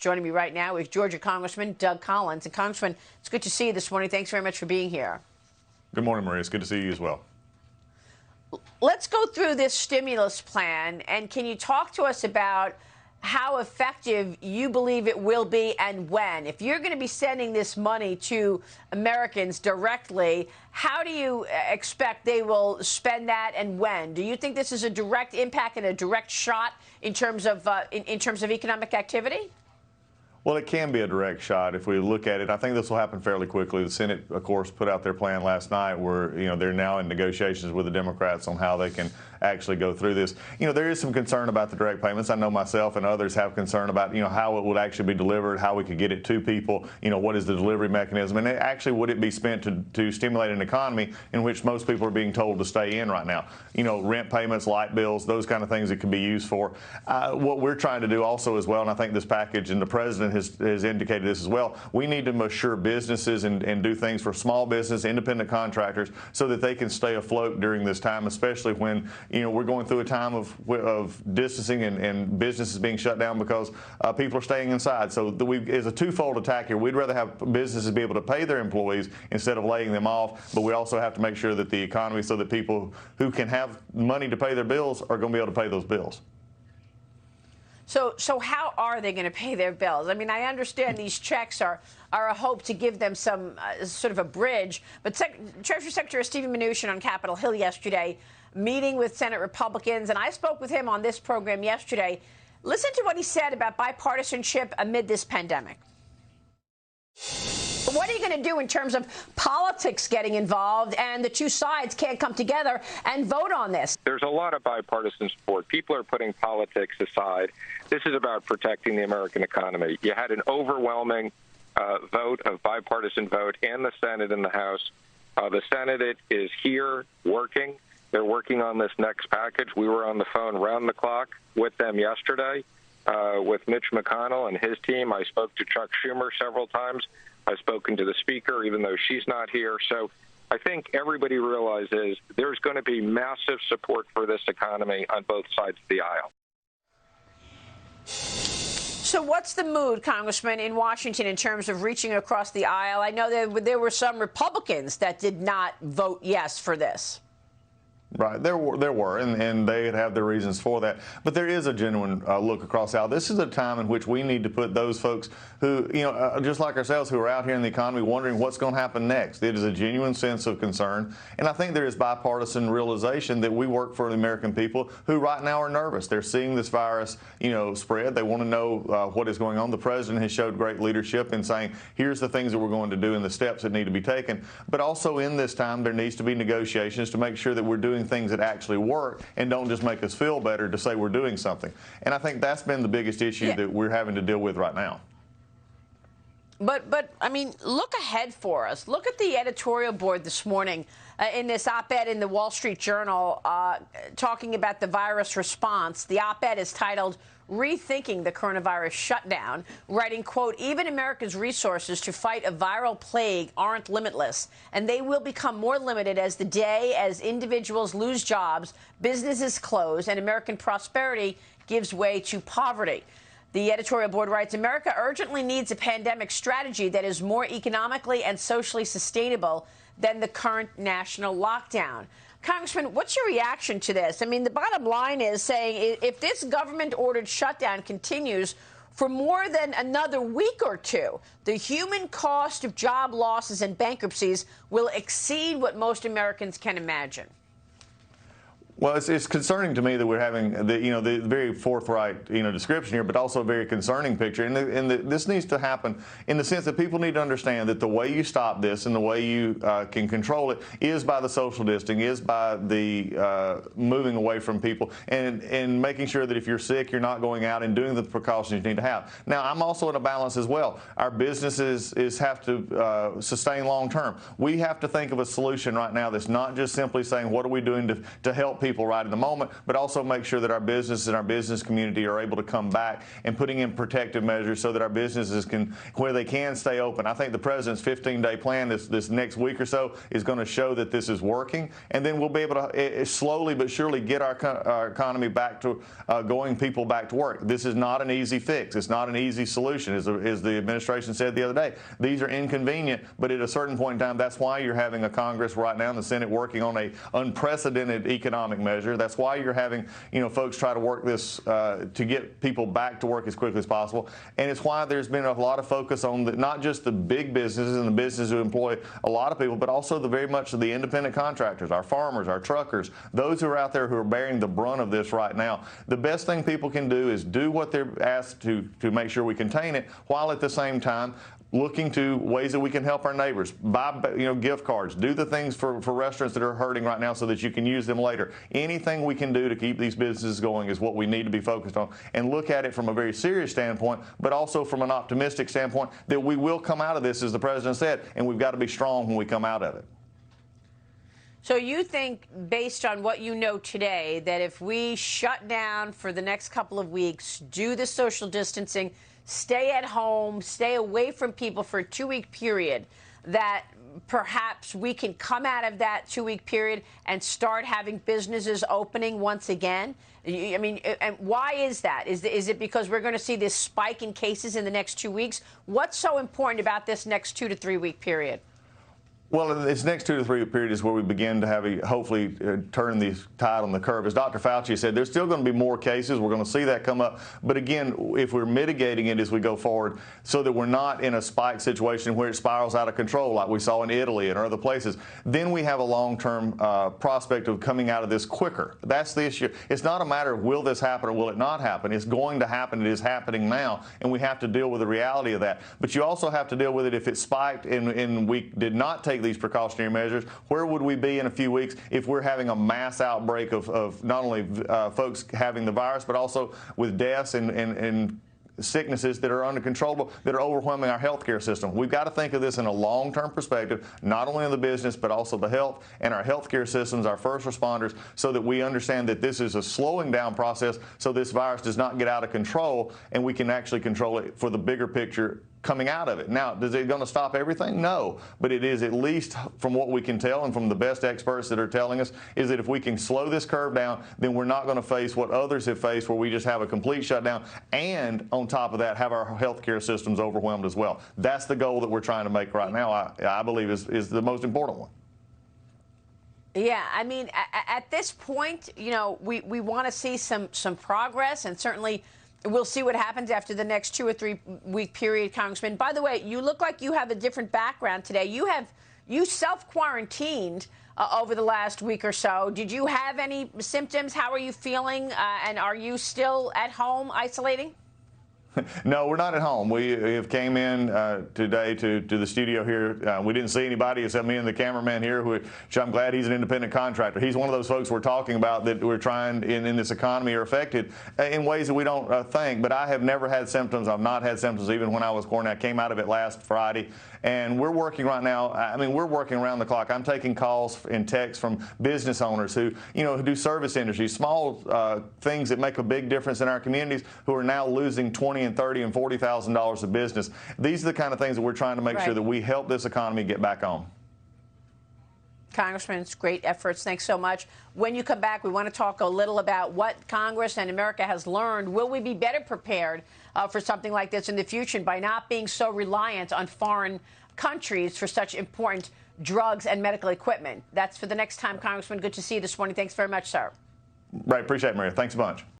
Joining me right now is Georgia Congressman Doug Collins. And Congressman, it's good to see you this morning. Thanks very much for being here. Good morning, Maria. It's good to see you as well. Let's go through this stimulus plan. And can you talk to us about how effective you believe it will be and when? If you're going to be sending this money to Americans directly, how do you expect they will spend that and when? Do you think this is a direct impact and a direct shot in terms of economic activity? Well, it can be a direct shot if we look at it. I think this will happen fairly quickly. The Senate, of course, put out their plan last night where, they're now in negotiations with the Democrats on how they can actually go through this. There is some concern about the direct payments. I know myself and others have concern about, how it would actually be delivered, how we could get it to people, what is the delivery mechanism, and actually would it be spent to stimulate an economy in which most people are being told to stay in right now. Rent payments, light bills, those kind of things it can be used for. What we're trying to do also as well, and I think this package and the president has indicated this as well, we need to assure businesses and do things for small business, independent contractors, so that they can stay afloat during this time, especially when we're going through a time of distancing and businesses being shut down because people are staying inside. So it's a twofold attack here. We'd rather have businesses be able to pay their employees instead of laying them off, but we also have to make sure that the economy, so that people who can have money to pay their bills are going to be able to pay those bills. So how are they going to pay their bills? I mean, I understand these checks are a hope to give them some sort of a bridge. But Treasury Secretary Steven Mnuchin on Capitol Hill yesterday, meeting with Senate Republicans, and I spoke with him on this program yesterday. Listen to what he said about bipartisanship amid this pandemic. What are you going to do in terms of politics getting involved and the two sides can't come together and vote on this? There's a lot of bipartisan support. People are putting politics aside. This is about protecting the American economy. You had an overwhelming bipartisan vote in the Senate and the House. The Senate is here working. They're working on this next package. We were on the phone round the clock with them yesterday with Mitch McConnell and his team. I spoke to Chuck Schumer several times. I've spoken to the Speaker, even though she's not here. So I think everybody realizes there's going to be massive support for this economy on both sides of the aisle. So what's the mood, Congressman, in Washington in terms of reaching across the aisle? I know there were some Republicans that did not vote yes for this. Right, there were, and they have their reasons for that. But there is a genuine look across the aisle. This is a time in which we need to put those folks who, just like ourselves, who are out here in the economy wondering what's going to happen next. It is a genuine sense of concern. And I think there is bipartisan realization that we work for the American people who right now are nervous. They're seeing this virus, spread. They want to know what is going on. The president has showed great leadership in saying, here's the things that we're going to do and the steps that need to be taken. But also in this time, there needs to be negotiations to make sure that we're doing things that actually work and don't just make us feel better to say we're doing something. And I think that's been the biggest issue that we're having to deal with right now. But I mean, look ahead for us. Look at the editorial board this morning in this op-ed in the Wall Street Journal talking about the virus response. The op-ed is titled Rethinking the Coronavirus Shutdown, writing, quote, even America's resources to fight a viral plague aren't limitless, and they will become more limited as individuals lose jobs, businesses close, and American prosperity gives way to poverty. The editorial board writes, America urgently needs a pandemic strategy that is more economically and socially sustainable than the current national lockdown. Congressman, what's your reaction to this? I mean, the bottom line is saying if this government-ordered shutdown continues for more than another week or two, the human cost of job losses and bankruptcies will exceed what most Americans can imagine. Well, it's concerning to me that we're having the very forthright description here, but also a very concerning picture. And this needs to happen in the sense that people need to understand that the way you stop this and the way you can control it is by the social distancing, is by the moving away from people, and making sure that if you're sick, you're not going out and doing the precautions you need to have. Now, I'm also in a balance as well. Our businesses have to sustain long term. We have to think of a solution right now that's not just simply saying what are we doing to help people people right in the moment, but also make sure that our business and our business community are able to come back and putting in protective measures so that our businesses can, where they can stay open. I think the president's 15-day plan this next week or so is going to show that this is working, and then we'll be able to slowly but surely get our economy back to going people back to work. This is not an easy fix. It's not an easy solution, as the administration said the other day. These are inconvenient, but at a certain point in time, that's why you're having a Congress right now and the Senate working on a unprecedented economic measure. That's why you're having, folks try to work this to get people back to work as quickly as possible. And it's why there's been a lot of focus on not just the big businesses and the businesses who employ a lot of people, but also very much the independent contractors, our farmers, our truckers, those who are out there who are bearing the brunt of this right now. The best thing people can do is do what they're asked to make sure we contain it, while at the same time looking to ways that we can help our neighbors, buy gift cards, do the things for restaurants that are hurting right now so that you can use them later. Anything we can do to keep these businesses going is what we need to be focused on, and look at it from a very serious standpoint, but also from an optimistic standpoint that we will come out of this, as the president said, and we've got to be strong when we come out of it. So you think, based on what you know today, that if we shut down for the next couple of weeks, do the social distancing, stay at home, stay away from people for a 2-week period, that perhaps we can come out of that 2-week period and start having businesses opening once again? I mean, and why is that? Is it because we're going to see this spike in cases in the next 2 weeks? What's so important about this next 2 to 3 week period? Well, this next 2 to 3 week period is where we begin to have hopefully turn the tide on the curve. As Dr. Fauci said, there's still going to be more cases. We're going to see that come up. But again, if we're mitigating it as we go forward so that we're not in a spike situation where it spirals out of control like we saw in Italy and other places, then we have a long-term prospect of coming out of this quicker. That's the issue. It's not a matter of will this happen or will it not happen. It's going to happen. It is happening now, and we have to deal with the reality of that. But you also have to deal with it if it spiked and we did not take these precautionary measures. Where would we be in a few weeks if we're having a mass outbreak of not only folks having the virus, but also with deaths and sicknesses that are uncontrollable, that are overwhelming our healthcare system? We've got to think of this in a long-term perspective, not only in the business, but also the health and our healthcare systems, our first responders, so that we understand that this is a slowing down process so this virus does not get out of control and we can actually control it for the bigger picture coming out of it. Now, is it going to stop everything? No, but it is, at least from what we can tell and from the best experts that are telling us, is that if we can slow this curve down, then we're not going to face what others have faced, where we just have a complete shutdown, and on top of that, have our healthcare systems overwhelmed as well. That's the goal that we're trying to make right now, I believe is the most important one. Yeah, I mean, at this point, we want to see some progress, and certainly we'll see what happens after the next 2 or 3 week period, Congressman. By the way, you look like you have a different background today. You self-quarantined over the last week or so. Did you have any symptoms? How are you feeling? And are you still at home isolating? No, we're not at home. We have came in today to the studio here. We didn't see anybody except me and the cameraman here, which I'm glad he's an independent contractor. He's one of those folks we're talking about that we're trying in this economy are affected in ways that we don't think. But I have never had symptoms. I've not had symptoms even when I was quarantined. I came out of it last Friday. And we're working right now. I mean, we're working around the clock. I'm taking calls and texts from business owners who do service industries, small things that make a big difference in our communities, who are now losing $20,000 and $30,000 and $40,000 of business. These are the kind of things that we're trying to make sure that we help this economy get back on. Congressman, it's great efforts. Thanks so much. When you come back, we want to talk a little about what Congress and America has learned. Will we be better prepared for something like this in the future by not being so reliant on foreign countries for such important drugs and medical equipment? That's for the next time, Congressman. Good to see you this morning. Thanks very much, sir. Right. Appreciate it, Maria. Thanks a bunch.